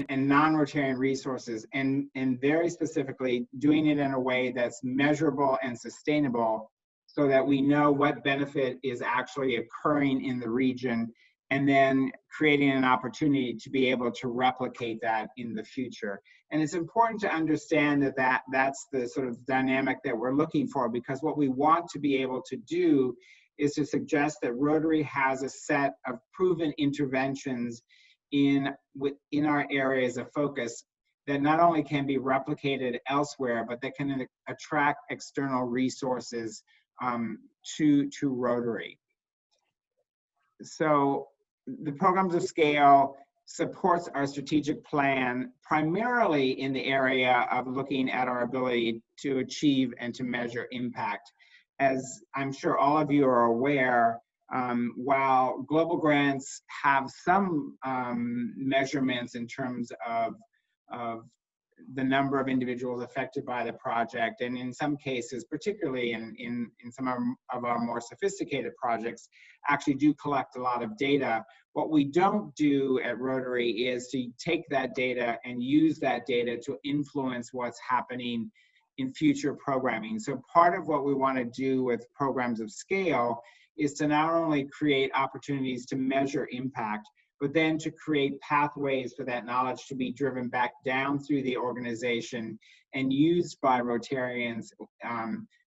and non-Rotarian resources, and very specifically doing it in a way that's measurable and sustainable so that we know what benefit is actually occurring in the region, and then creating an opportunity to be able to replicate that in the future. And it's important to understand that that's the sort of dynamic that we're looking for, because what we want to be able to do is to suggest that Rotary has a set of proven interventions in our areas of focus that not only can be replicated elsewhere, but that can attract external resources to Rotary. So the Programs of Scale supports our strategic plan primarily in the area of looking at our ability to achieve and to measure impact. As I'm sure all of you are aware, while global grants have some measurements in terms of the number of individuals affected by the project, and in some cases, particularly in some of our more sophisticated projects, actually do collect a lot of data. What we don't do at Rotary is to take that data and use that data to influence what's happening in future programming. So part of what we want to do with Programs of Scale is to not only create opportunities to measure impact, but then to create pathways for that knowledge to be driven back down through the organization and used by Rotarians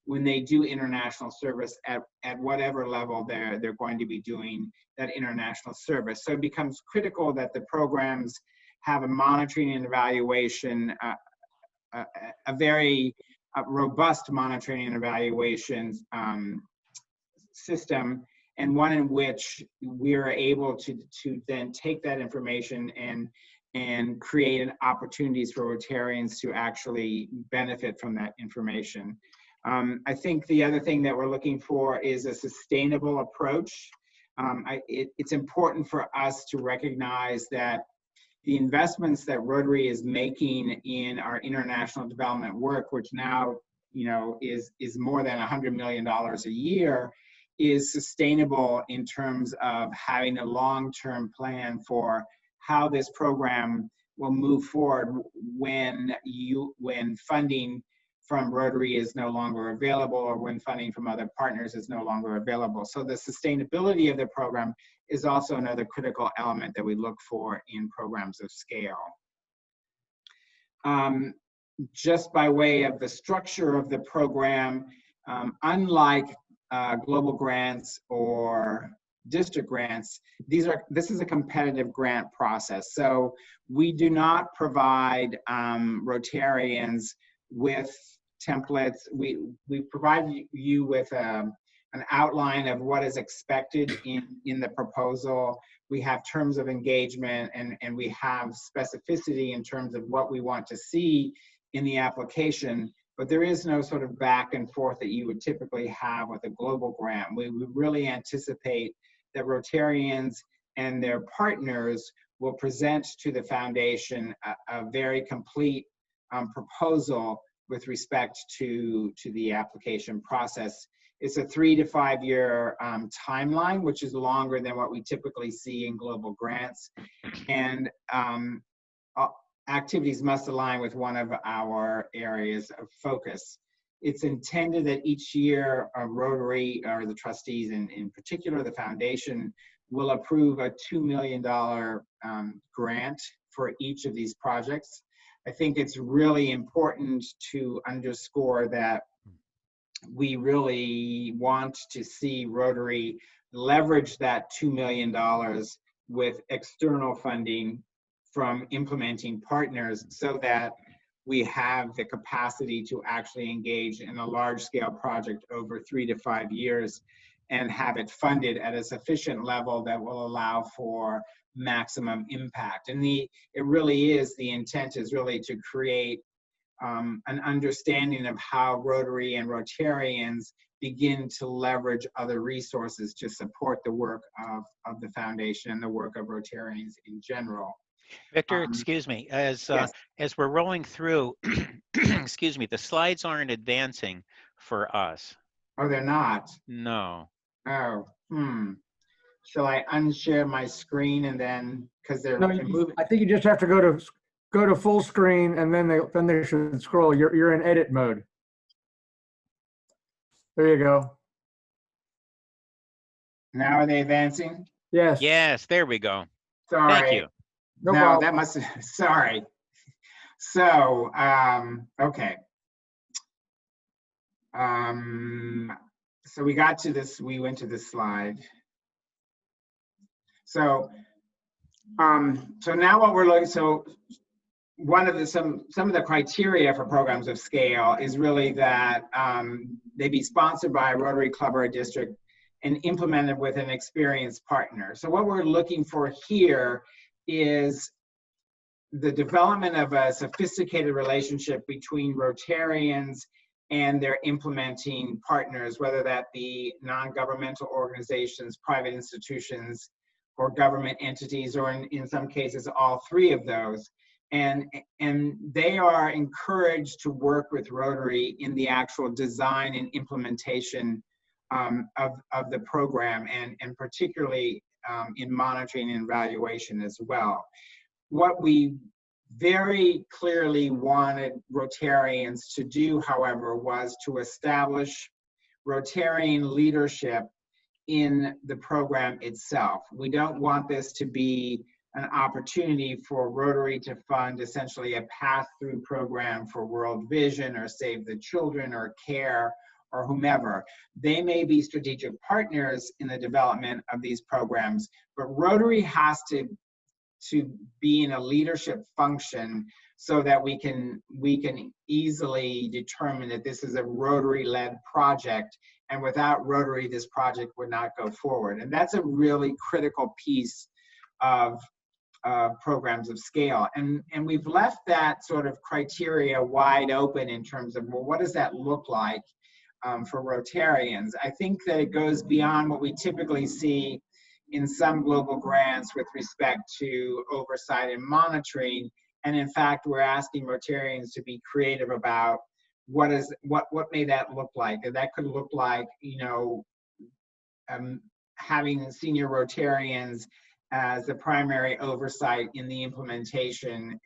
when they do international service at whatever level they're going to be doing that international service. So it becomes critical that the programs have a monitoring and evaluation, a very robust monitoring and evaluation system, and one in which we are able to then take that information and create opportunities for Rotarians to actually benefit from that information. I think the other thing that we're looking for is a sustainable approach. It's important for us to recognize that the investments that Rotary is making in our international development work, which now is more than $100 million a year, is sustainable in terms of having a long-term plan for how this program will move forward when funding from Rotary is no longer available, or when funding from other partners is no longer available. So the sustainability of the program is also another critical element that we look for in Programs of Scale. Just by way of the structure of the program, unlike global grants or district grants, this is a competitive grant process. So we do not provide Rotarians with templates. We provide you with an outline of what is expected in the proposal. We have terms of engagement, and we have specificity in terms of what we want to see in the application, but there is no sort of back and forth that you would typically have with a global grant. We really anticipate that Rotarians and their partners will present to the foundation a very complete proposal with respect to the application process. It's a 3 to 5 year timeline, which is longer than what we typically see in global grants. And activities must align with one of our areas of focus. It's intended that each year Rotary, or the trustees in particular, the foundation, will approve a $2 million grant for each of these projects. I think it's really important to underscore that we really want to see Rotary leverage that $2 million with external funding from implementing partners, so that we have the capacity to actually engage in a large-scale project over 3 to 5 years and have it funded at a sufficient level that will allow for maximum impact. And the intent is really to create an understanding of how Rotary and Rotarians begin to leverage other resources to support the work of the foundation and the work of Rotarians in general. Victor, excuse me, as we're rolling through, excuse me, the slides aren't advancing for us. Oh, they're not? No. Oh, Shall I unshare my screen and then, because they're moving? I think you just have to go to go to full screen, and then they should scroll. You're in edit mode. There you go. Now are they advancing? Yes. Yes, there we go. Sorry. Thank you. No No, problem. that must, sorry. So, okay. So we got to this, we went to this slide. So, so now what we're looking, so one of the, some of the criteria for programs of scale is really that they be sponsored by a Rotary Club or a district and implemented with an experienced partner. So what we're looking for here is the development of a sophisticated relationship between Rotarians and their implementing partners, whether that be non-governmental organizations, private institutions, or government entities, or in some cases, all three of those. And they are encouraged to work with Rotary in the actual design and implementation of the program, and particularly in monitoring and evaluation as well. What we very clearly wanted Rotarians to do, however, was to establish Rotarian leadership in the program itself. We don't want this to be an opportunity for Rotary to fund essentially a pass-through program for World Vision or Save the Children or CARE or whomever. They may be strategic partners in the development of these programs, but Rotary has to be in a leadership function so that we can easily determine that this is a Rotary-led project, and without Rotary, this project would not go forward. And that's a really critical piece of programs of scale. And we've left that sort of criteria wide open in terms of, well, what does that look like for Rotarians? I think that it goes beyond what we typically see in some global grants with respect to oversight and monitoring. And in fact, we're asking Rotarians to be creative about what may that look like. And that could look like, you know, having senior Rotarians as the primary oversight in the implementation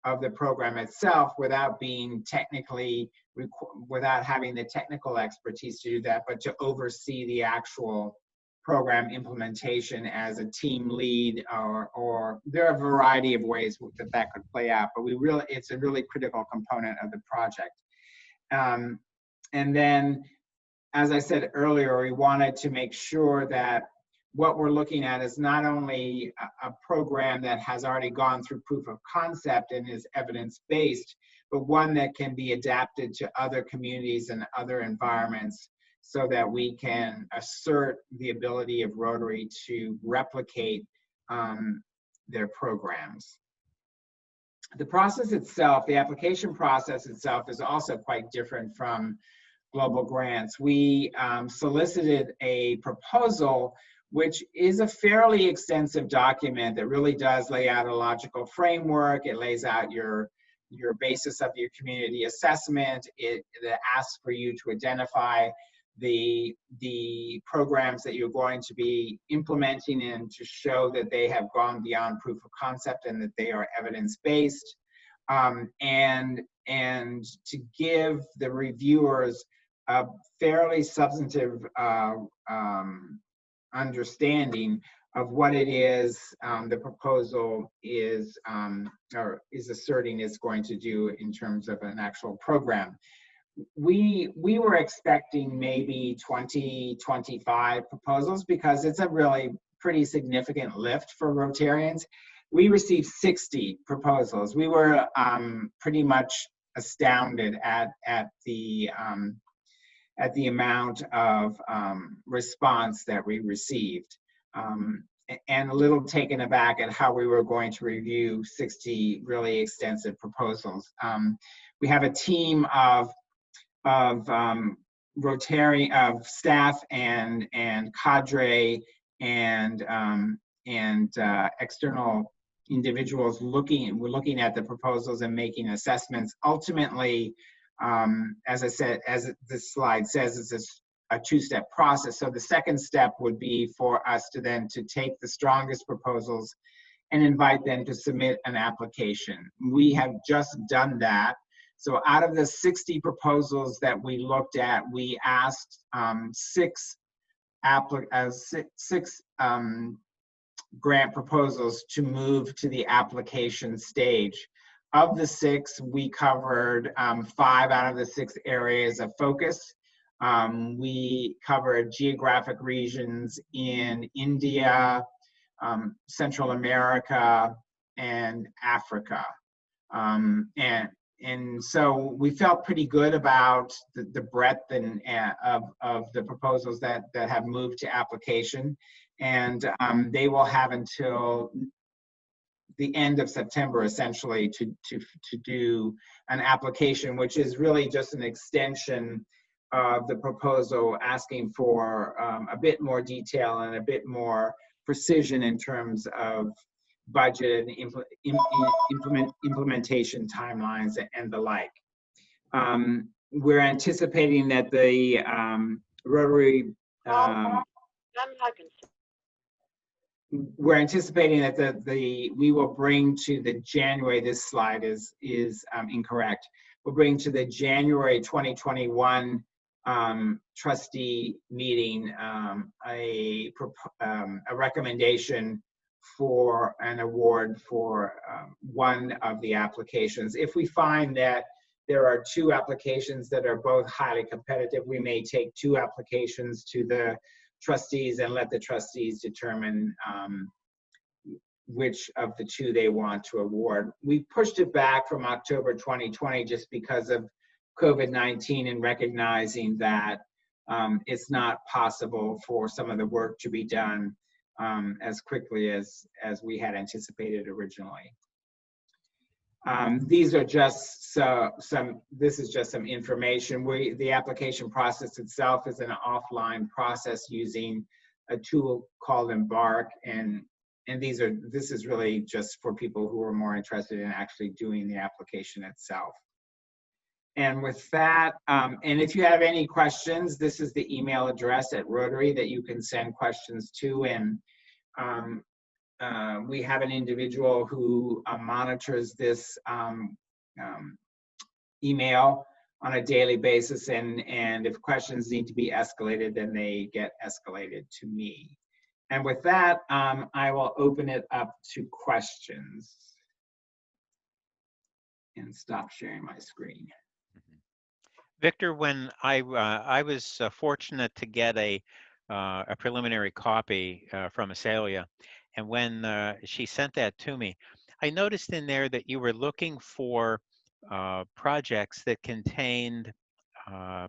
of the program itself, without being technically, without having the technical expertise to do that, but to oversee the actual program implementation as a team lead, or there are a variety of ways that could play out, but it's a really critical component of the project. And then, as I said earlier, we wanted to make sure that what we're looking at is not only a program that has already gone through proof of concept and is evidence-based, but one that can be adapted to other communities and other environments, so that we can assert the ability of Rotary to replicate their programs. The process itself, the application process itself, is also quite different from global grants. We solicited a proposal, which is a fairly extensive document that really does lay out a logical framework. It lays out your basis of your community assessment. It asks for you to identify the programs that you're going to be implementing and to show that they have gone beyond proof of concept and that they are evidence-based, and to give the reviewers a fairly substantive understanding of what it is the proposal is asserting is going to do in terms of an actual program. We were expecting maybe 20, 25 proposals because it's a really pretty significant lift for Rotarians. We received 60 proposals. We were pretty much astounded at the amount of response that we received, and a little taken aback at how we were going to review 60 really extensive proposals. We have a team of Rotary staff and cadre and external individuals looking at the proposals and making assessments. Ultimately, as I said, as this slide says, it's a two-step process. So the second step would be for us to take the strongest proposals and invite them to submit an application. We have just done that. So out of the 60 proposals that we looked at, we asked six grant proposals to move to the application stage. Of the 6, we covered 5 out of the 6 areas of focus. We covered geographic regions in India, Central America, and Africa. And so we felt pretty good about the breadth of the proposals that have moved to application. And they will have until the end of September, essentially, to do an application, which is really just an extension of the proposal, asking for a bit more detail and a bit more precision in terms of budget and implementation timelines and the like. We're anticipating that the Rotary we're anticipating that we will bring to the January, this slide is incorrect, we'll bring to the January 2021 trustee meeting a recommendation for an award for one of the applications. If we find that there are 2 applications that are both highly competitive, we may take 2 applications to the trustees and let the trustees determine which of the 2 they want to award. We pushed it back from October 2020 just because of COVID-19 and recognizing that it's not possible for some of the work to be done as quickly as we had anticipated originally. These are just this is just some information. The application process itself is an offline process using a tool called Embark, and this is really just for people who are more interested in actually doing the application itself. And with that, and if you have any questions, this is the email address at Rotary that you can send questions to. And we have an individual who monitors this email on a daily basis, and if questions need to be escalated, then they get escalated to me. And with that, I will open it up to questions and stop sharing my screen. Victor, when I was fortunate to get a preliminary copy from Asalia, and when she sent that to me, I noticed in there that you were looking for projects that contained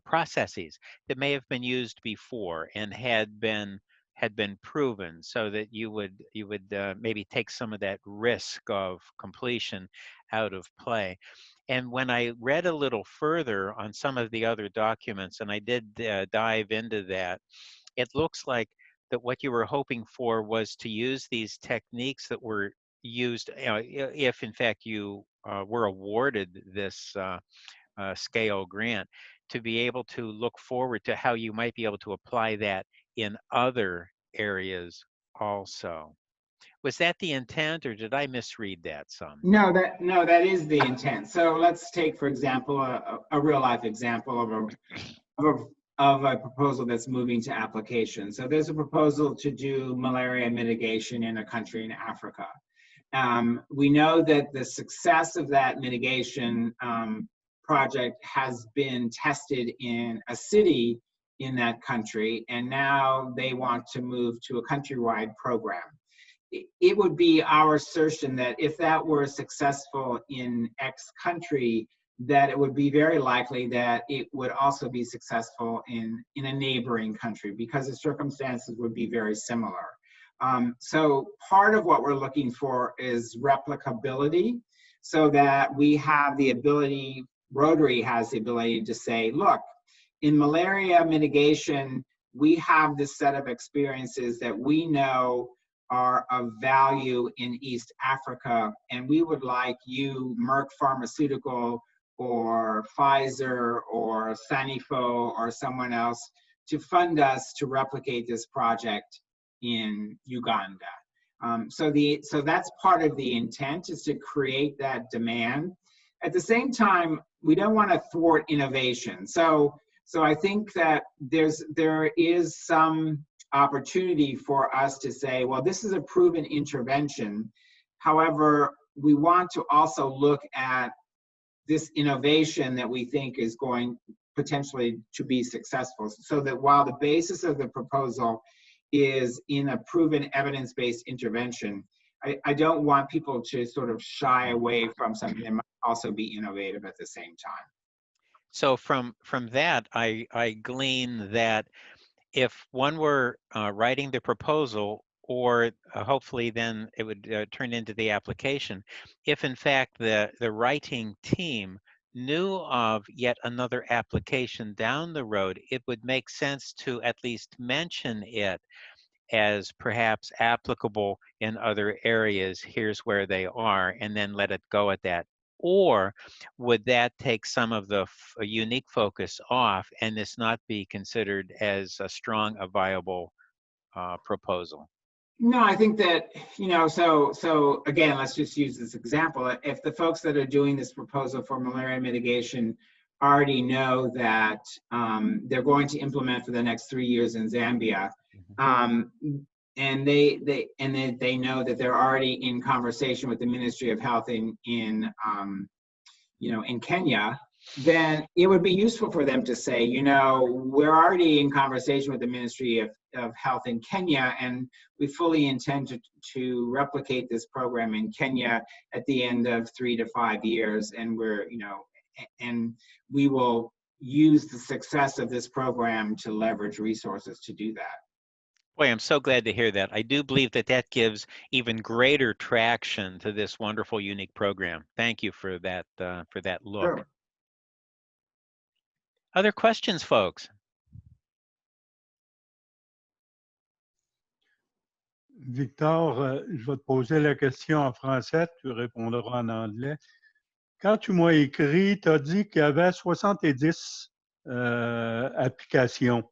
processes that may have been used before and had been proven, so that you would maybe take some of that risk of completion out of play. And when I read a little further on some of the other documents, and I did dive into that, it looks like that what you were hoping for was to use these techniques that were used, if in fact you were awarded this scale grant, to be able to look forward to how you might be able to apply that in other areas also. Was that the intent, or did I misread that some? No, that is the intent. So let's take, for example, a real life example of a proposal that's moving to application. So there's a proposal to do malaria mitigation in a country in Africa. We know that the success of that mitigation project has been tested in a city in that country, and now they want to move to a countrywide program. It would be our assertion that if that were successful in X country, that it would be very likely that it would also be successful in a neighboring country, because the circumstances would be very similar. So part of what we're looking for is replicability, so that we have the ability, Rotary has the ability to say, look, in malaria mitigation, we have this set of experiences that we know are of value in East Africa, and we would like you, Merck Pharmaceutical or Pfizer or Sanifo or someone else, to fund us to replicate this project in Uganda. So that's part of the intent, is to create that demand. At the same time, we don't want to thwart innovation. So I think that there is some opportunity for us to say, well, this is a proven intervention. However, we want to also look at this innovation that we think is going potentially to be successful, so that while the basis of the proposal is in a proven evidence-based intervention, I don't want people to sort of shy away from something that might also be innovative at the same time. So from that, I glean that if one were writing the proposal, or hopefully then it would turn into the application, if in fact the writing team knew of yet another application down the road, it would make sense to at least mention it as perhaps applicable in other areas. Here's where they are, and then let it go at that. Or would that take some of the unique focus off and this not be considered as a strong, a viable proposal? No, I think that, so again, let's just use this example. If the folks that are doing this proposal for malaria mitigation already know that they're going to implement for the next 3 years in Zambia, and they know that they're already in conversation with the Ministry of Health in Kenya, then it would be useful for them to say, we're already in conversation with the Ministry of Health in Kenya, and we fully intend to replicate this program in Kenya at the end of 3 to 5 years, and and we will use the success of this program to leverage resources to do that. Boy, I'm so glad to hear that. I do believe that that gives even greater traction to this wonderful, unique program. Thank you for that look. Sure. Other questions, folks? Victor, je vais te poser la question en français, tu répondras en anglais. Quand tu m'as écrit, tu as dit qu'il y avait 70 applications.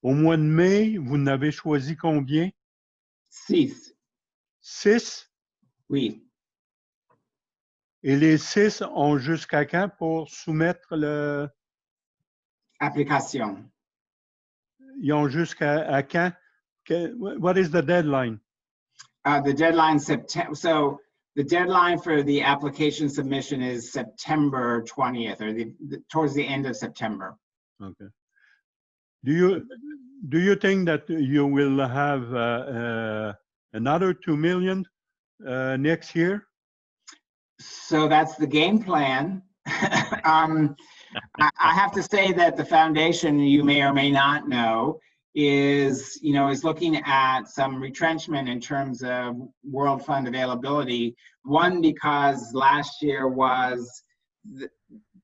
Au mois de mai, vous en avez choisi combien? 6. 6? Oui. Et les 6 ont jusqu'à quand pour soumettre le... Application. Ils ont jusqu'à quand? What is the deadline? The deadline so the deadline for the application submission is September 20th, or towards the end of September. Okay. Do you think that you will have another 2 million next year? So that's the game plan. I have to say that the foundation, you may or may not know, is looking at some retrenchment in terms of World Fund availability. One, because last year was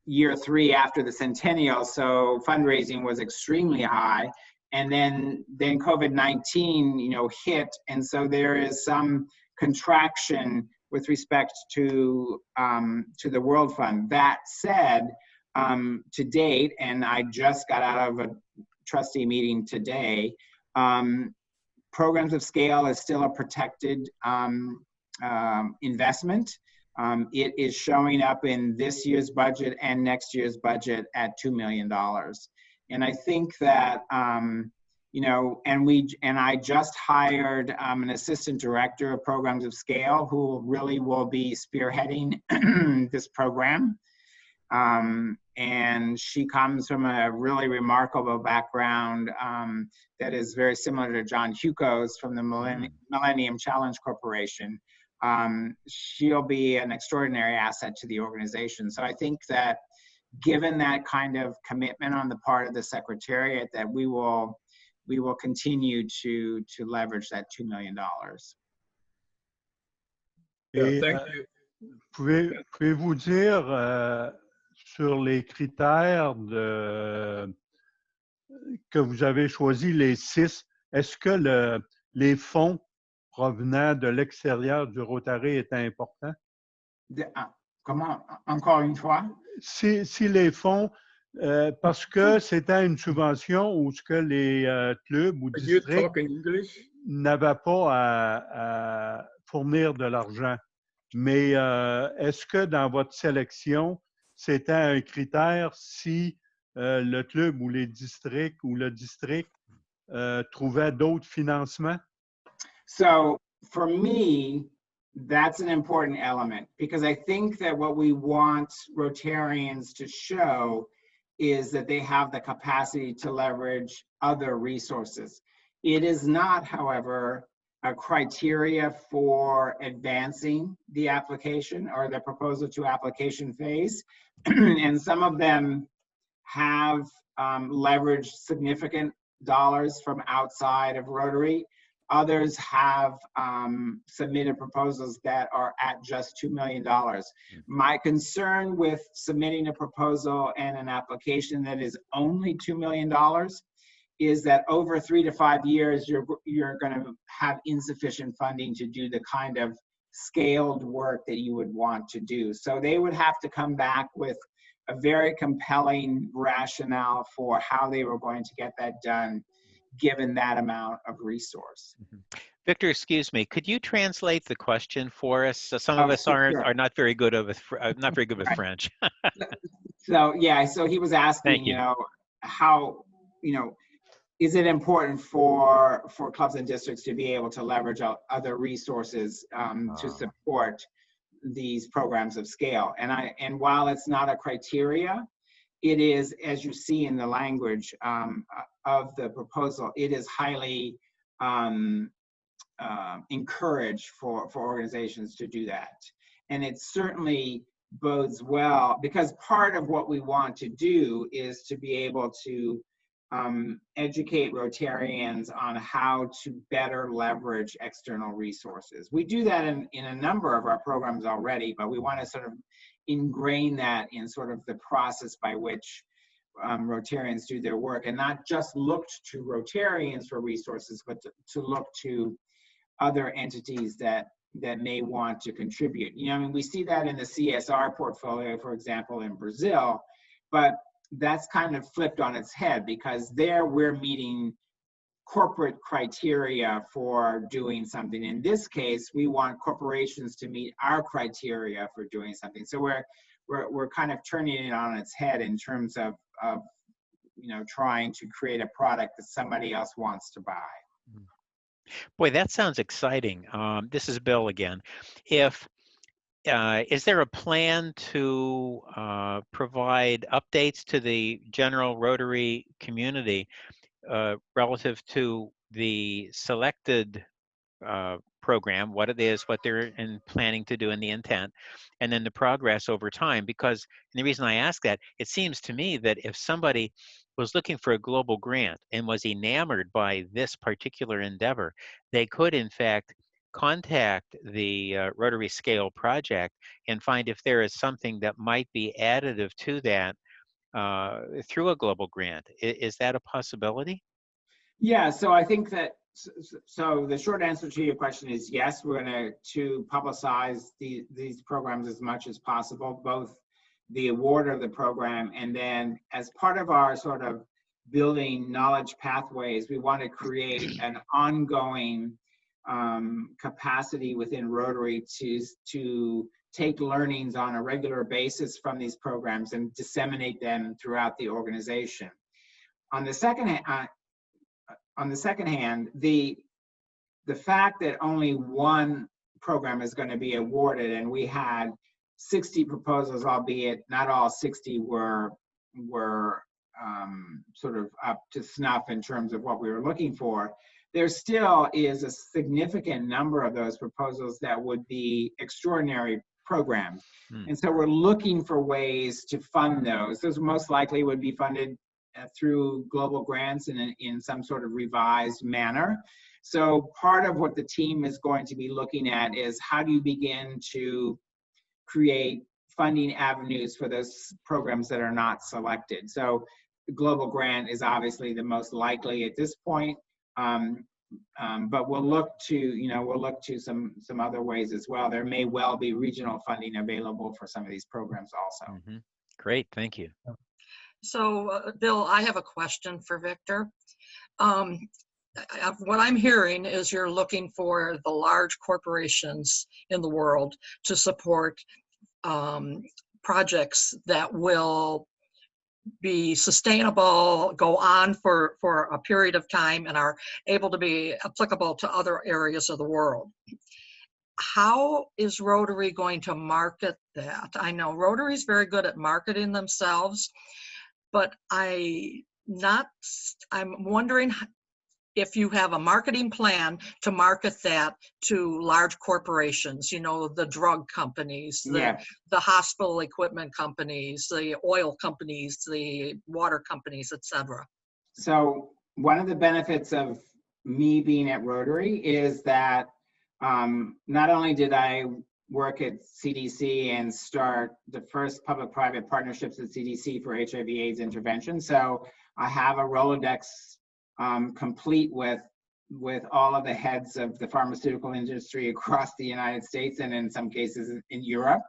year 3 after the centennial, so fundraising was extremely high, and then COVID-19 hit, and so there is some contraction with respect to the World Fund. That said, to date, and I just got out of a trustee meeting today, programs of scale is still a protected investment. It is showing up in this year's budget and next year's budget at $2 million. And I think that, and I just hired an assistant director of programs of scale who really will be spearheading this program. And she comes from a really remarkable background that is very similar to John Huco's from the Millennium Challenge Corporation. She'll be an extraordinary asset to the organization. So I think that given that kind of commitment on the part of the Secretariat, that we will continue to leverage that $2 million. Et, pouvez-vous dire sur les critères que vous avez choisi, les 6, est-ce que les fonds provenant de l'extérieur du Rotary étaient importants? Comment? Encore une fois? Si les fonds, parce que c'était une subvention où ce que les clubs ou districts n'avait pas à fournir de l'argent. Mais est-ce que dans votre sélection, c'était un critère si le club ou les districts ou le district trouvait d'autres financements? So for me, that's an important element because I think that what we want Rotarians to show is that they have the capacity to leverage other resources. It is not, however, a criteria for advancing the application or the proposal to application phase. And some of them have leveraged significant dollars from outside of Rotary. Others have submitted proposals that are at just $2 million. My concern with submitting a proposal and an application that is only $2 million is that over 3 to 5 years, you're going to have insufficient funding to do the kind of scaled work that you would want to do. So they would have to come back with a very compelling rationale for how they were going to get that done, given that amount of resource. Victor, excuse me, could you translate the question for us? So some of us sure. are not very good with Right. French. So yeah, so he was asking, Thank you. how, is it important for clubs and districts to be able to leverage other resources to support these programs of scale? And while it's not a criteria, it is, as you see in the language of the proposal, it is highly encouraged for organizations to do that. And it certainly bodes well, because part of what we want to do is to be able to educate Rotarians on how to better leverage external resources. We do that in a number of our programs already, but we want to sort of ingrain that in sort of the process by which Rotarians do their work, and not just look to Rotarians for resources, but to look to other entities that may want to contribute. I mean, we see that in the CSR portfolio, for example, in Brazil, but that's kind of flipped on its head, because there we're meeting corporate criteria for doing something. In this case, we want corporations to meet our criteria for doing something. So we're kind of turning it on its head in terms of trying to create a product that somebody else wants to buy. Boy, that sounds exciting. This is Bill again. Is there a plan to provide updates to the general Rotary community relative to the selected program, what it is, what they're planning to do, and the intent, and then the progress over time? Because, and the reason I ask that, it seems to me that if somebody was looking for a global grant and was enamored by this particular endeavor, they could in fact contact the Rotary Scale project and find if there is something that might be additive to that through a global grant. Is that a possibility? Yeah, so I think that, so the short answer to your question is yes, we're going to publicize these programs as much as possible, both the award of the program, and then as part of our sort of building knowledge pathways, we want to create an ongoing capacity within Rotary to take learnings on a regular basis from these programs and disseminate them throughout the organization. On the second hand, the fact that only one program is going to be awarded, and we had 60 proposals, albeit not all 60 were sort of up to snuff in terms of what we were looking for, there still is a significant number of those proposals that would be extraordinary programs. And so we're looking for ways to fund those. Those most likely would be funded through global grants in some sort of revised manner. So part of what the team is going to be looking at is how do you begin to create funding avenues for those programs that are not selected. So the global grant is obviously the most likely at this point, but we'll look to some other ways as well. There may well be regional funding available for some of these programs also. Mm-hmm. Great, thank you. So, Bill, I have a question for Victor. what I'm hearing is you're looking for the large corporations in the world to support projects that will be sustainable, go on for a period of time, and are able to be applicable to other areas of the world. How is Rotary going to market that? I know Rotary is very good at marketing themselves, but I'm wondering if you have a marketing plan to market that to large corporations, you know, the drug companies, the hospital equipment companies, the oil companies, the water companies, etc. So one of the benefits of me being at Rotary is that not only did I work at CDC and start the first public-private partnerships at CDC for HIV/AIDS intervention, so I have a Rolodex complete with all of the heads of the pharmaceutical industry across the United States and in some cases in Europe.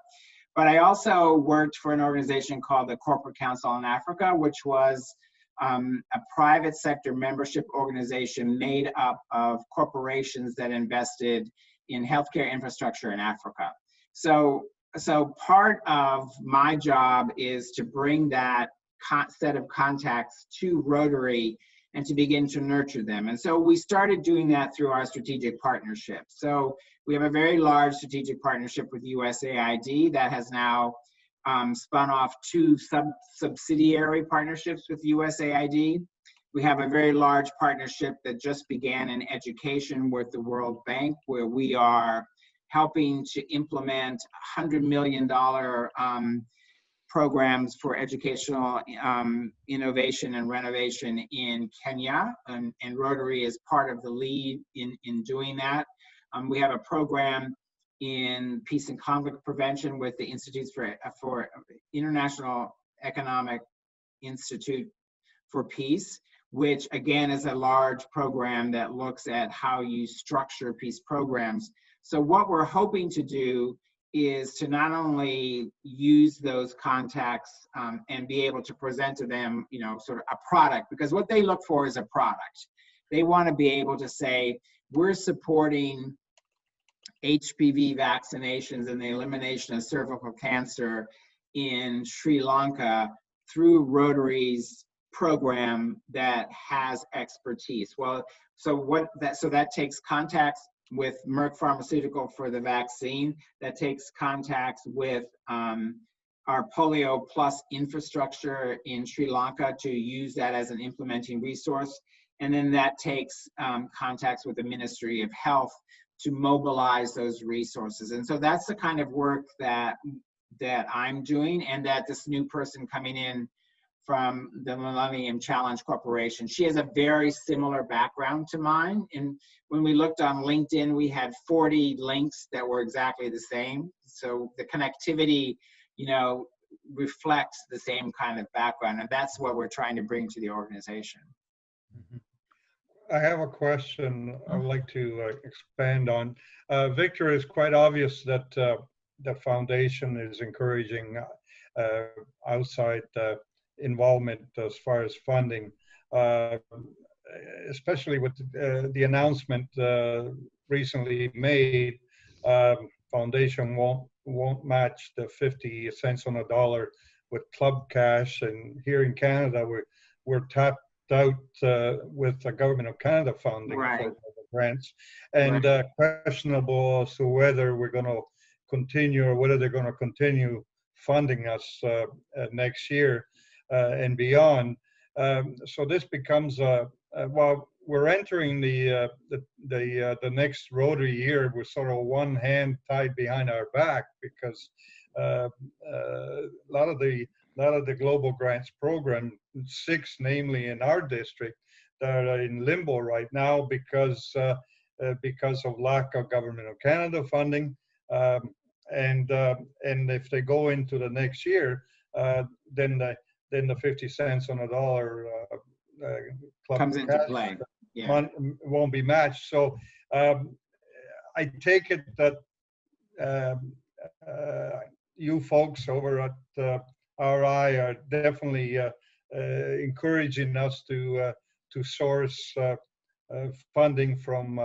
But I also worked for an organization called the Corporate Council in Africa, which was a private sector membership organization made up of corporations that invested in healthcare infrastructure in Africa. So part of my job is to bring that set of contacts to Rotary and to begin to nurture them. And so we started doing that through our strategic partnership. So we have a very large strategic partnership with USAID that has now spun off 2 subsidiary partnerships with USAID. We have a very large partnership that just began in education with the World Bank, where we are helping to implement $100 million programs for educational innovation and renovation in Kenya, and Rotary is part of the lead in doing that. We have a program in peace and conflict prevention with the Institutes for International Economic Institute for Peace, which again is a large program that looks at how you structure peace programs. So what we're hoping to do is to not only use those contacts and be able to present to them, you know, sort of a product, because what they look for is a product. They want to be able to say, we're supporting HPV vaccinations and the elimination of cervical cancer in Sri Lanka through Rotary's program that has expertise. Well, so that takes contacts with Merck Pharmaceutical for the vaccine, that takes contacts with our Polio Plus infrastructure in Sri Lanka to use that as an implementing resource. And then that takes contacts with the Ministry of Health to mobilize those resources. And so that's the kind of work that I'm doing, and that this new person coming in from the Millennium Challenge Corporation, she has a very similar background to mine. And when we looked on LinkedIn, we had 40 links that were exactly the same. So the connectivity, you know, reflects the same kind of background, and that's what we're trying to bring to the organization. I have a question I would like to expand on. Victor, it's quite obvious that the foundation is encouraging outside involvement as far as funding, especially with the announcement recently made. Foundation won't match the 50 cents on a dollar with club cash, and here in Canada we're tapped out with the Government of Canada funding for the grants, and questionable as to whether we're going to continue or whether they're going to continue funding us next year and beyond. So this becomes well, we're entering the next Rotary year with sort of one hand tied behind our back, because a lot of the global grants program, 6 namely in our district, that are in limbo right now because of lack of Government of Canada funding, and if they go into the next year, then the 50 cents on a dollar club comes into play. Yeah. Won't be matched. So I take it that you folks over at RI are definitely encouraging us to source funding from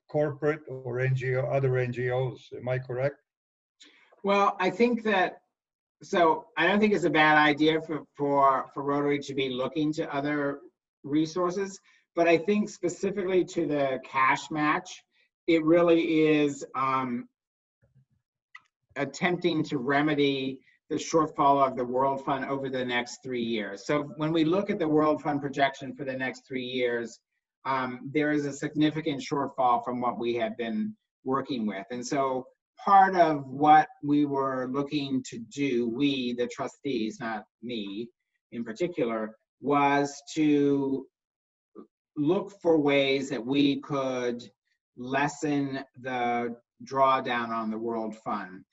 corporate or other NGOs. Am I correct? Well, I think that, so I don't think it's a bad idea for Rotary to be looking to other resources, but I think specifically to the cash match, it really is attempting to remedy the shortfall of the World Fund over the next 3 years. So when we look at the World Fund projection for the next 3 years, there is a significant shortfall from what we have been working with. And so part of what we were looking to do, we, the trustees, not me in particular, was to look for ways that we could lessen the drawdown on the World Fund.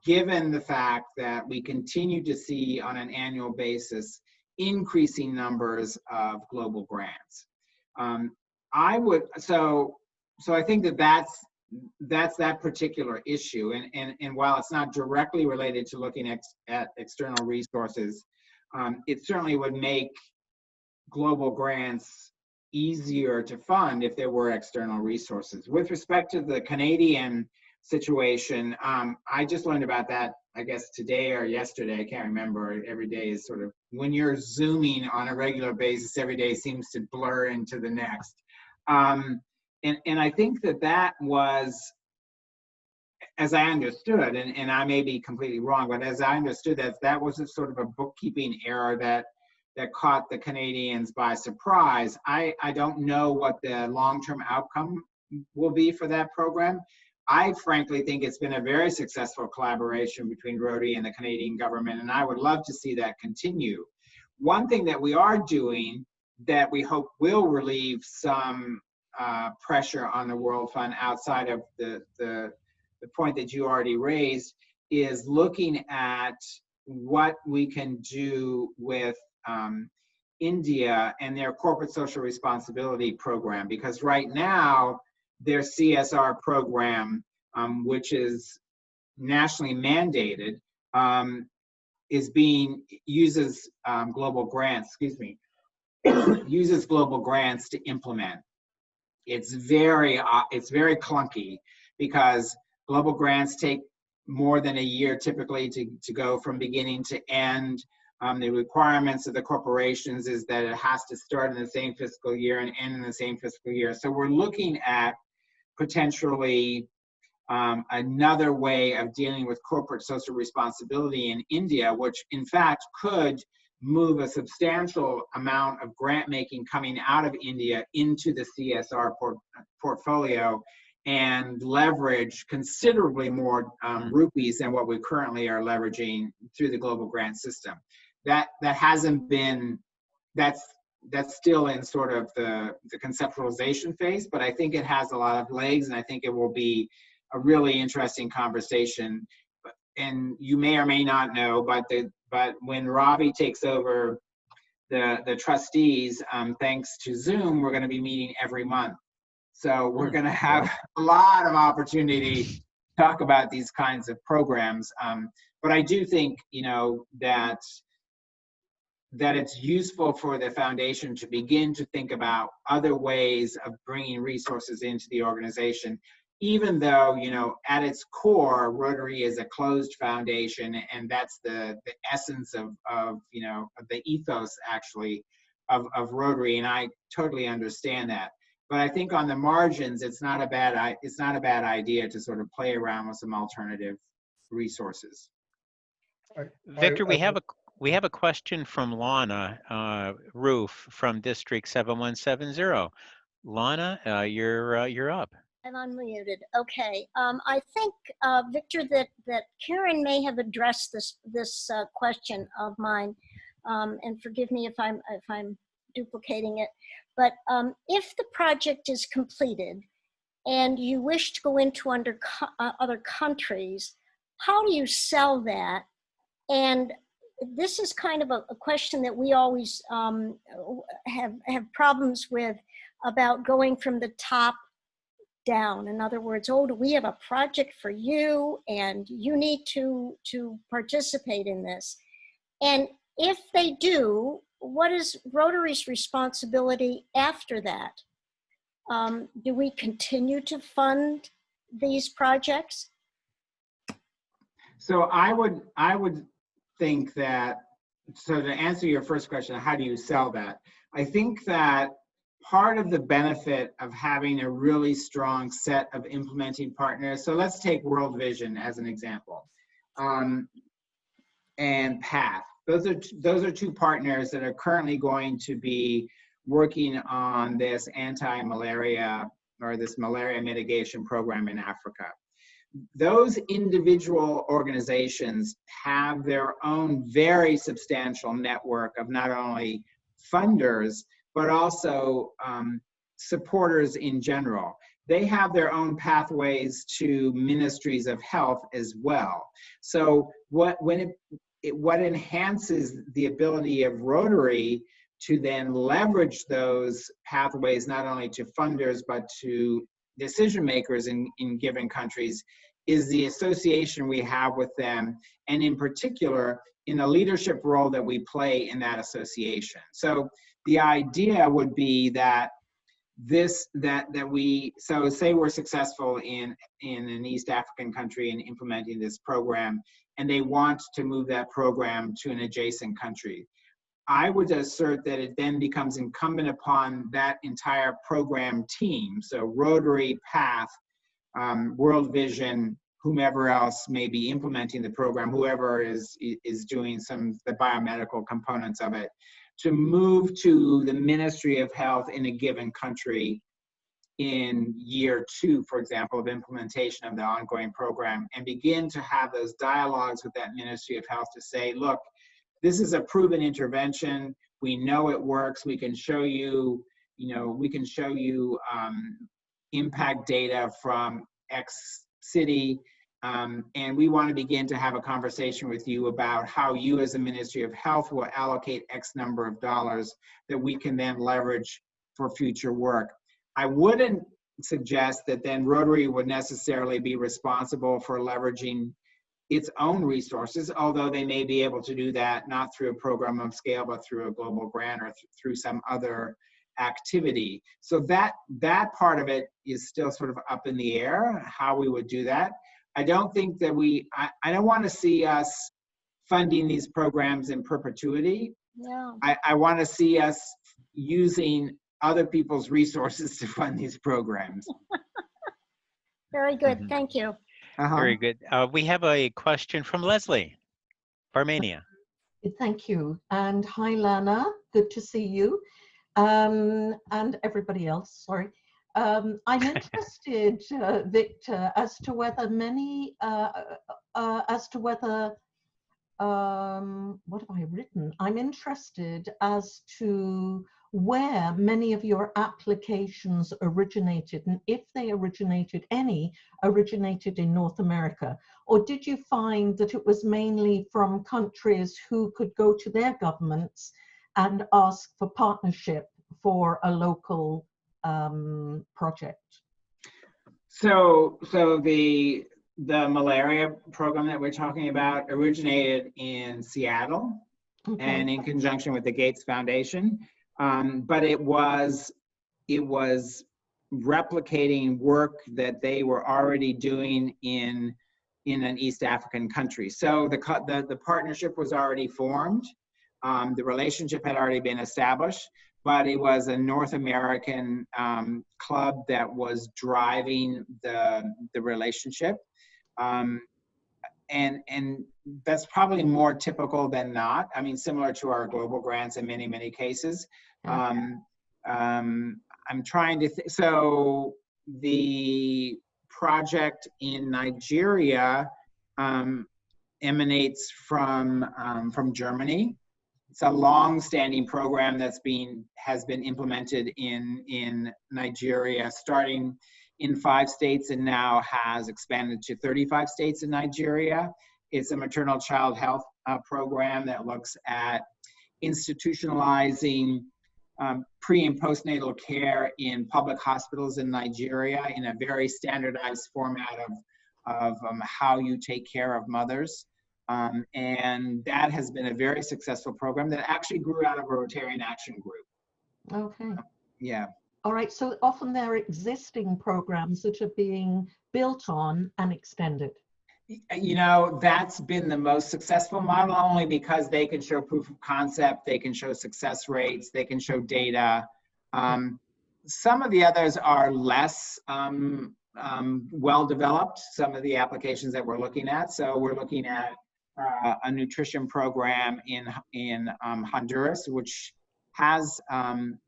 Given the fact that we continue to see on an annual basis increasing numbers of global grants. So I think that's that particular issue. And while it's not directly related to looking at external resources, it certainly would make global grants easier to fund if there were external resources. With respect to the Canadian situation, I just learned about that, I guess today or yesterday, I can't remember. Every day is sort of, when you're Zooming on a regular basis, every day seems to blur into the next. And I think that was, as I understood, and I may be completely wrong, but as I understood that was a sort of a bookkeeping error that caught the Canadians by surprise. I don't know what the long-term outcome will be for that program. I frankly think it's been a very successful collaboration between Rotary and the Canadian government, and I would love to see that continue. One thing that we are doing that we hope will relieve some pressure on the World Fund outside of the point that you already raised is looking at what we can do with India and their corporate social responsibility program, because right now their CSR program, which is nationally mandated, uses global grants, uses global grants to implement. It's very clunky because global grants take more than a year typically to go from beginning to end. The requirements of the corporations is that it has to start in the same fiscal year and end in the same fiscal year. So we're looking at potentially another way of dealing with corporate social responsibility in India, which in fact could move a substantial amount of grant making coming out of India into the CSR portfolio and leverage considerably more rupees than what we currently are leveraging through the global grant system. That hasn't been, that's still in sort of the conceptualization phase, but I think it has a lot of legs, and I think it will be a really interesting conversation. And you may or may not know, but when Ravi takes over the trustees, thanks to Zoom, we're going to be meeting every month. So we're going to have a lot of opportunity to talk about these kinds of programs. But I do think, that it's useful for the foundation to begin to think about other ways of bringing resources into the organization, even though, at its core, Rotary is a closed foundation, and that's the essence of the ethos, actually, of Rotary, and I totally understand that. But I think on the margins, it's not a bad idea to sort of play around with some alternative resources. Victor, we have a question from Lana Roof from District 7170. Lana, you're up. I'm unmuted. Okay. I think, Victor, that Karen may have addressed this question of mine, and forgive me if I'm duplicating it. But if the project is completed and you wish to go into other countries, how do you sell that? And this is kind of a question that we always have problems with, about going from the top down. In other words, do we have a project for you and you need to participate in this? And if they do, what is Rotary's responsibility after that? Do we continue to fund these projects? So I would think that, so to answer your first question, how do you sell that? I think that part of the benefit of having a really strong set of implementing partners, so let's take World Vision as an example, and PATH. Those are two partners that are currently going to be working on this anti-malaria or this malaria mitigation program in Africa. Those individual organizations have their own very substantial network of not only funders, but also supporters in general. They have their own pathways to ministries of health as well. So what enhances the ability of Rotary to then leverage those pathways not only to funders but to decision makers in given countries is the association we have with them, and in particular in the leadership role that we play in that association. So the idea would be that so say we're successful in an East African country in implementing this program, and they want to move that program to an adjacent country. I would assert that it then becomes incumbent upon that entire program team, so Rotary, PATH, World Vision, whomever else may be implementing the program, whoever is doing the biomedical components of it, to move to the Ministry of Health in a given country in year 2, for example, of implementation of the ongoing program, and begin to have those dialogues with that Ministry of Health to say, look, this is a proven intervention. We know it works. We can show you, impact data from X city. And we want to begin to have a conversation with you about how you as a Ministry of Health will allocate X number of dollars that we can then leverage for future work. I wouldn't suggest that then Rotary would necessarily be responsible for leveraging its own resources, although they may be able to do that not through a program of scale, but through a global grant or through some other activity. So that part of it is still sort of up in the air, how we would do that. I don't think that I don't want to see us funding these programs in perpetuity. Yeah. I want to see us using other people's resources to fund these programs. Very good. Thank you. Very good. We have a question from Leslie, Armenia. Thank you. And hi, Lana. Good to see you. And everybody else, sorry. I'm interested, Victor, as to whether what have I written? I'm interested as to where many of your applications originated, and if they originated in North America, or did you find that it was mainly from countries who could go to their governments and ask for partnership for a local project? So the malaria program that we're talking about originated in Seattle, okay, and in conjunction with the Gates Foundation. But it was replicating work that they were already doing in an East African country. So the partnership was already formed. The relationship had already been established, but it was a North American club that was driving the relationship. And that's probably more typical than not. I mean, similar to our global grants in many, many cases. I'm trying to think. So the project in Nigeria emanates from Germany. It's a long-standing program has been implemented in Nigeria, starting in 5 states and now has expanded to 35 states in Nigeria. It's a maternal child health program that looks at institutionalizing pre and postnatal care in public hospitals in Nigeria in a very standardized format of how you take care of mothers. And that has been a very successful program that actually grew out of a Rotarian Action Group. Okay. Yeah. All right. So often there are existing programs that are being built on and extended. You know, that's been the most successful model, only because they can show proof of concept, they can show success rates, they can show data. Some of the others are less well developed, some of the applications that we're looking at. So we're looking at a nutrition program in Honduras, which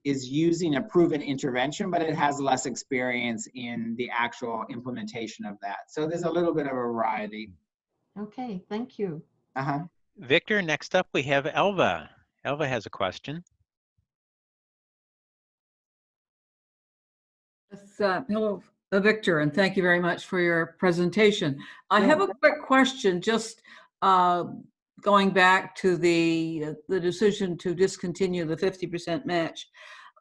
is using a proven intervention, but it has less experience in the actual implementation of that. So there's a little bit of a variety. Okay, thank you. Victor, next up we have Elva. Elva has a question. Yes, hello, Victor, and thank you very much for your presentation. I have a quick question, just going back to the decision to discontinue the 50% match.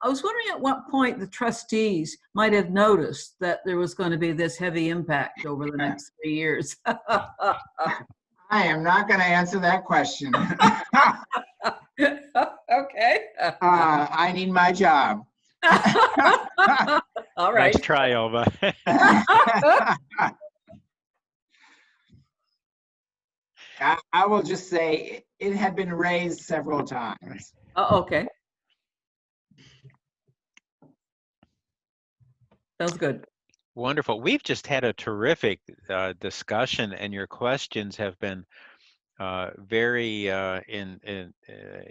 I was wondering at what point the trustees might have noticed that there was going to be this heavy impact over the next 3 years. I am not going to answer that question. Okay. I need my job. All right. Nice try, Elva. I will just say it had been raised several times. Okay. Sounds good. Wonderful. We've just had a terrific discussion, and your questions have been very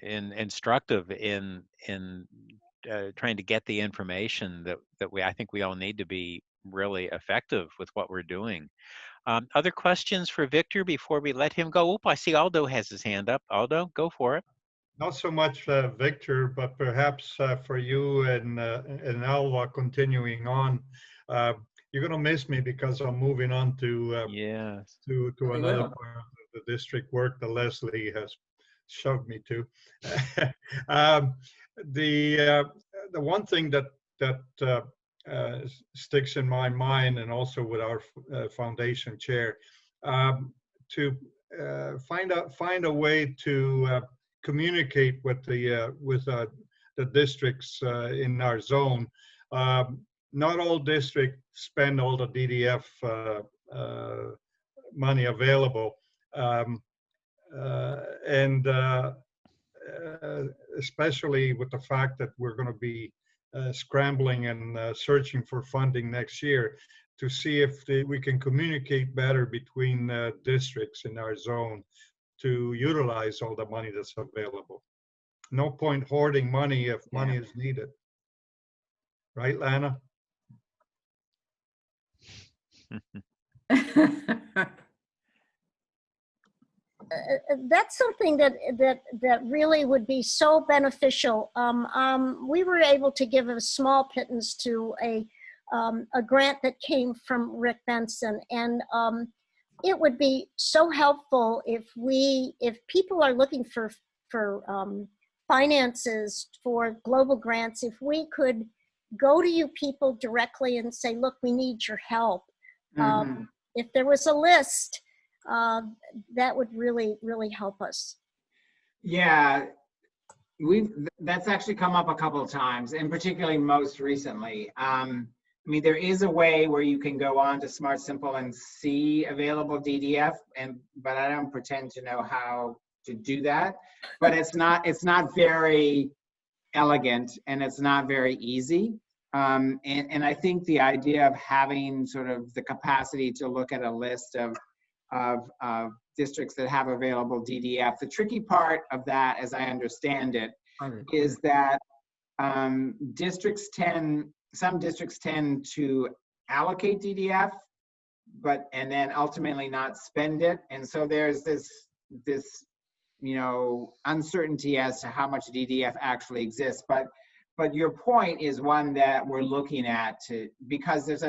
instructive in trying to get the information that I think we all need to be really effective with what we're doing. Other questions for Victor before we let him go? Oop, I see Aldo has his hand up. Aldo, go for it. Not so much Victor, but perhaps for you and Alva continuing on. You're going to miss me because I'm moving on to Yes. to another part of the district work that Leslie has shoved me to. The one thing that sticks in my mind, and also with our foundation chair, to find a way to communicate with the districts in our zone. Not all districts spend all the DDF money available, and especially with the fact that we're going to be scrambling and searching for funding next year, to see if we can communicate better between districts in our zone to utilize all the money that's available. No point hoarding money if money is needed. Right, Lana? That's something that really would be so beneficial. We were able to give a small pittance to a grant that came from Rick Benson, and it would be so helpful if people are looking for finances for global grants, if we could go to you people directly and say, look, we need your help. If there was a list, that would really, really help us. Yeah, that's actually come up a couple of times, and particularly most recently. I mean, there is a way where you can go on to Smart Simple and see available DDF, but I don't pretend to know how to do that. But it's not very elegant, and it's not very easy. And I think the idea of having sort of the capacity to look at a list of districts that have available DDF. The tricky part of that, as I understand it, is that some districts tend to allocate DDF, and then ultimately not spend it. And so there's this uncertainty as to how much DDF actually exists. But your point is one that we're looking at, because there's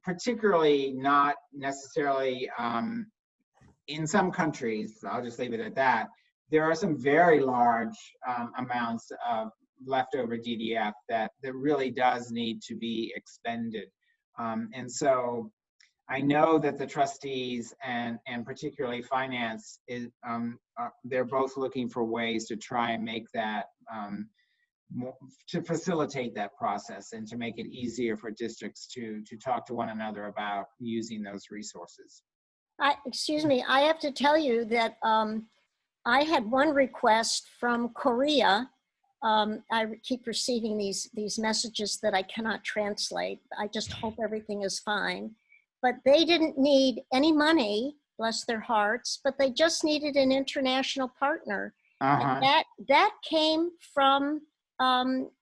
particularly not necessarily in some countries, I'll just leave it at that, there are some very large amounts of leftover DDF that really does need to be expended. And so I know that the trustees and particularly finance is they're both looking for ways to try and make that to facilitate that process and to make it easier for districts to talk to one another about using those resources. Excuse me, I have to tell you that I had one request from Korea. I keep receiving these messages that I cannot translate. I just hope everything is fine. But they didn't need any money, bless their hearts, but they just needed an international partner. And that came from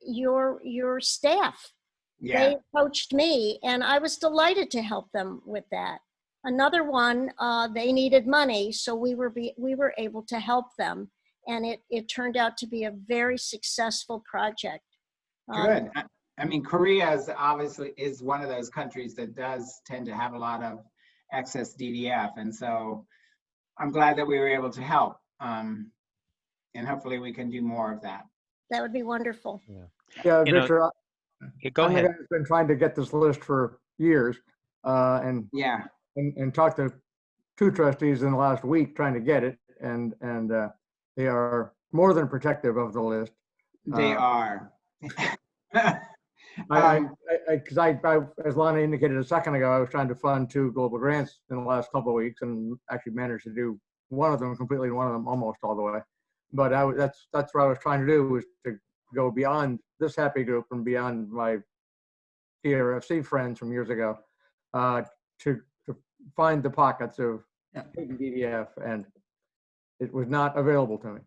your staff. Yeah. They approached me and I was delighted to help them with that. Another one, they needed money, so we were able to help them, and it turned out to be a very successful project. Good. I mean, Korea is obviously one of those countries that does tend to have a lot of excess DDF, and so I'm glad that we were able to help, and hopefully we can do more of that. That would be wonderful. Yeah, You know, Victor, go I'm the ahead. guy who's been trying to get this list for years, and Yeah. and talked to 2 trustees in the last week trying to get it, and they are more than protective of the list. They are. Because as Lana indicated a second ago, I was trying to fund 2 global grants in the last couple of weeks, and actually managed to do one of them completely and one of them almost all the way. But that's what I was trying to do, was to go beyond this happy group and beyond my TRFC friends from years ago, to find the pockets of hidden DDF, and it was not available to me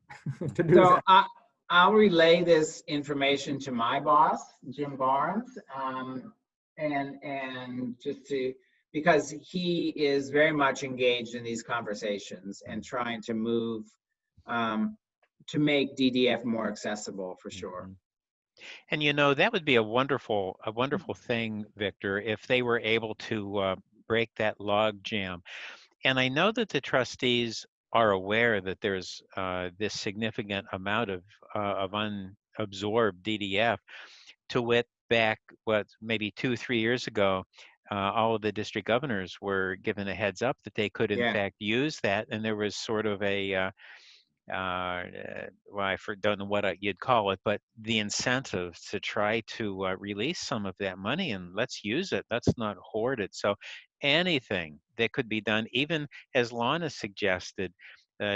to do So that. I'll relay this information to my boss, Jim Barnes, and just because he is very much engaged in these conversations and trying to move to make DDF more accessible, for sure. And you know, that would be a wonderful thing, Victor, if they were able to break that log jam. And I know that the trustees are aware that there's this significant amount of unabsorbed DDF. To wit, back maybe 2-3 years ago, all of the district governors were given a heads up that they could in fact use that, and there was sort of a well, I don't know what you'd call it, but the incentive to try to release some of that money and let's use it. Let's not hoard it. So anything that could be done, even as Lana suggested,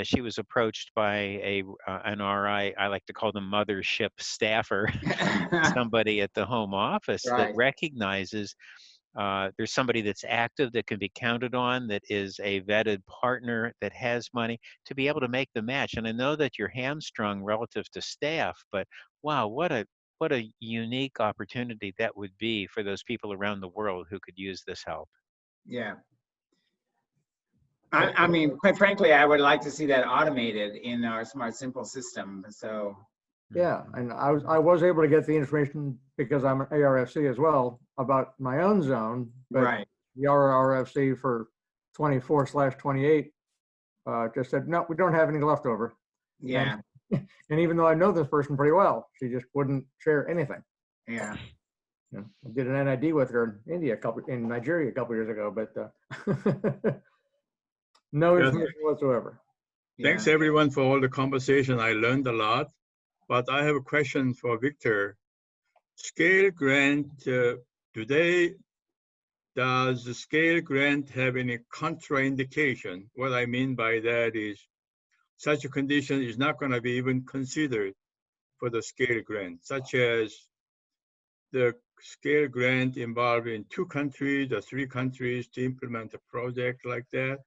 she was approached by an RI, I like to call them mothership staffer, somebody at the home office that recognizes there's somebody that's active, that can be counted on, that is a vetted partner, that has money to be able to make the match. And I know that you're hamstrung relative to staff, but wow, what a unique opportunity that would be for those people around the world who could use this help. Yeah. I mean, quite frankly, I would like to see that automated in our Smart Simple system. So. Yeah, and I was able to get the information because I'm an ARFC as well about my own zone, but the RRFC for 24/28 just said, no, we don't have any left over. Yeah. And even though I know this person pretty well, she just wouldn't share anything. Yeah. You know, I did an NID with her in Nigeria a couple years ago, but no information whatsoever. Thanks everyone for all the conversation. I learned a lot. But I have a question for Victor. Scale grant, does the scale grant have any contraindication? What I mean by that is such a condition is not going to be even considered for the scale grant, such as the scale grant involving 2 countries or 3 countries to implement a project like that.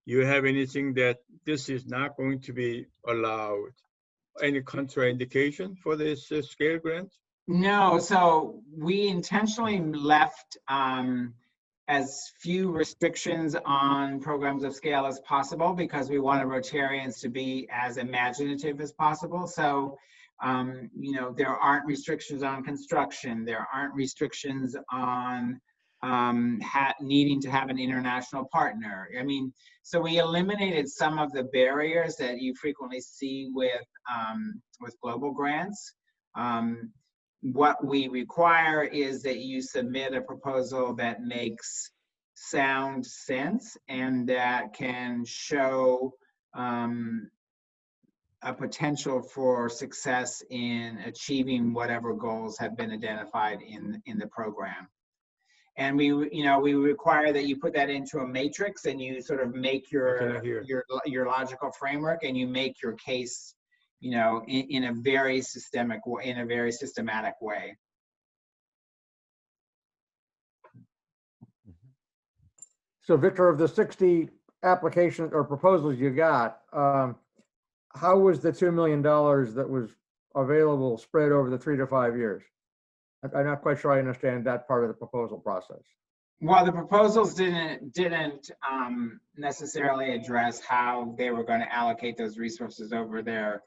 You have anything that this is not going to be allowed? Any contraindication for this scale grant? No, so we intentionally left as few restrictions on programs of scale as possible because we wanted Rotarians to be as imaginative as possible. So, you know, there aren't restrictions on construction. There aren't restrictions on needing to have an international partner. I mean, so we eliminated some of the barriers that you frequently see with global grants. What we require is that you submit a proposal that makes sound sense and that can show a potential for success in achieving whatever goals have been identified in the program. And we require that you put that into a matrix and you sort of make your logical framework and you make your case, in a very systematic way. So Victor, of the 60 applications or proposals you got, how was the $2 million that was available spread over the 3 to 5 years? I'm not quite sure I understand that part of the proposal process. Well, the proposals didn't necessarily address how they were going to allocate those resources over there.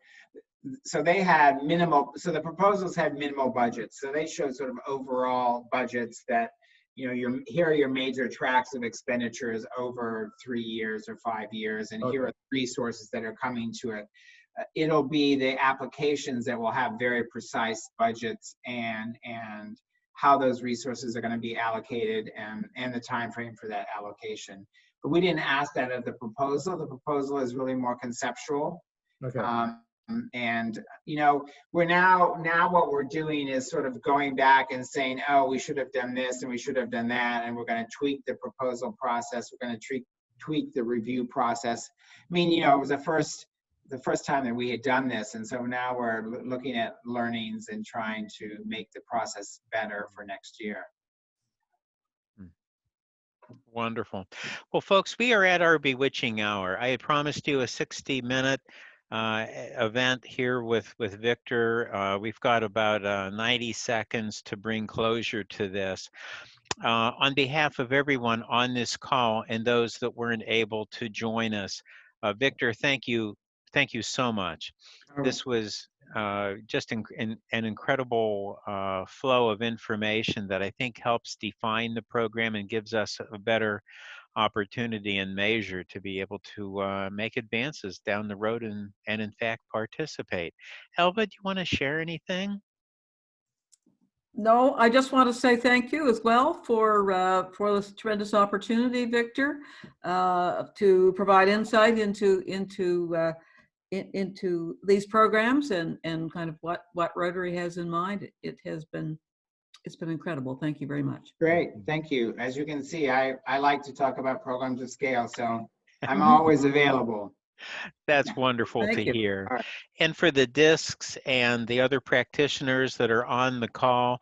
So they had minimal, so the proposals had minimal budgets. So they showed sort of overall budgets that, here are your major tracks of expenditures over 3 years or 5 years, and here are the resources that are coming to it. It'll be the applications that will have very precise budgets and how those resources are going to be allocated and the time frame for that allocation. But we didn't ask that of the proposal. The proposal is really more conceptual. Okay. We're now what we're doing is sort of going back and saying, oh, we should have done this and we should have done that, and we're going to tweak the proposal process. We're going to tweak the review process. I mean, it was the first time that we had done this, and so now we're looking at learnings and trying to make the process better for next year. Wonderful. Well, folks, we are at our bewitching hour. I had promised you a 60-minute event here with Victor. We've got about 90 seconds to bring closure to this. On behalf of everyone on this call and those that weren't able to join us, Victor, thank you so much. This was just an incredible flow of information that I think helps define the program and gives us a better opportunity and measure to be able to make advances down the road and in fact participate. Elva, do you want to share anything? No, I just want to say thank you as well for this tremendous opportunity, Victor, to provide insight into these programs and kind of what Rotary has in mind. It's been incredible. Thank you very much. Great, thank you. As you can see, I like to talk about programs of scale, so I'm always available. That's wonderful Thank to you. hear. All right. And for the DISCs and the other practitioners that are on the call,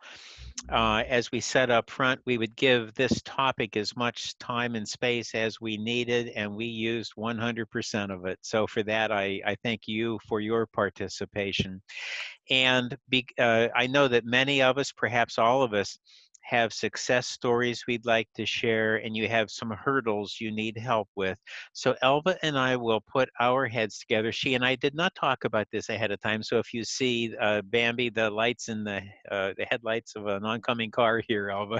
as we said up front, we would give this topic as much time and space as we needed, and we used 100% of it. So for that, I thank you for your participation. And I know that many of us, perhaps all of us, have success stories we'd like to share, and you have some hurdles you need help with. So Elva and I will put our heads together. She and I did not talk about this ahead of time, so if you see Bambi, the lights in the headlights of an oncoming car here, Elva,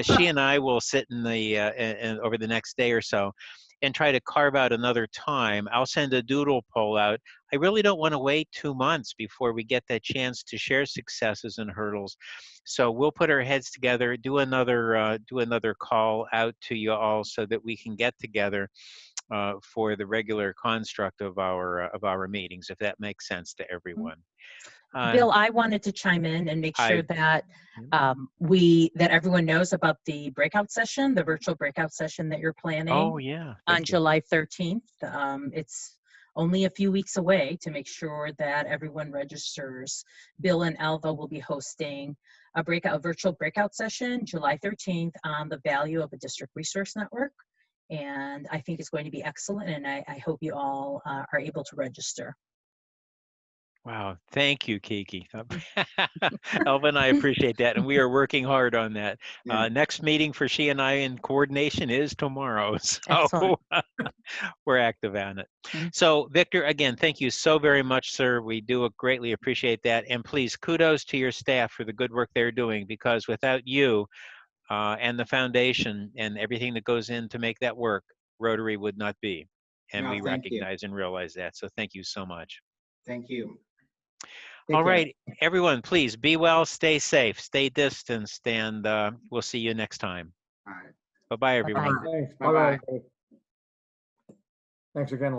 she and I will sit in over the next day or so and try to carve out another time. I'll send a doodle poll out. I really don't want to wait 2 months before we get that chance to share successes and hurdles. So we'll put our heads together, do another call out to you all so that we can get together for the regular construct of our meetings, if that makes sense to everyone. Bill, I wanted to chime in and make sure that that everyone knows about the breakout session, the virtual breakout session that you're planning. Oh yeah, on July 13th. It's only a few weeks away to make sure that everyone registers. Bill and Alva will be hosting a virtual breakout session July 13th on the value of a district resource network. And I think it's going to be excellent, and I hope you all are able to register. Wow, thank you, Kiki. Elva and I appreciate that, and we are working hard on that. Next meeting for she and I in coordination is tomorrow, so we're active on it. So Victor, again, thank you so very much, sir. We do greatly appreciate that, and please, kudos to your staff for the good work they're doing, because without you and the foundation and everything that goes in to make that work, Rotary would not be, and we recognize and realize that, so thank you so much. Thank you. All right, everyone, please be well, stay safe, stay distanced, and we'll see you next time. All right. Bye-bye, everyone. Thanks. Bye-bye. Bye-bye. Thanks again.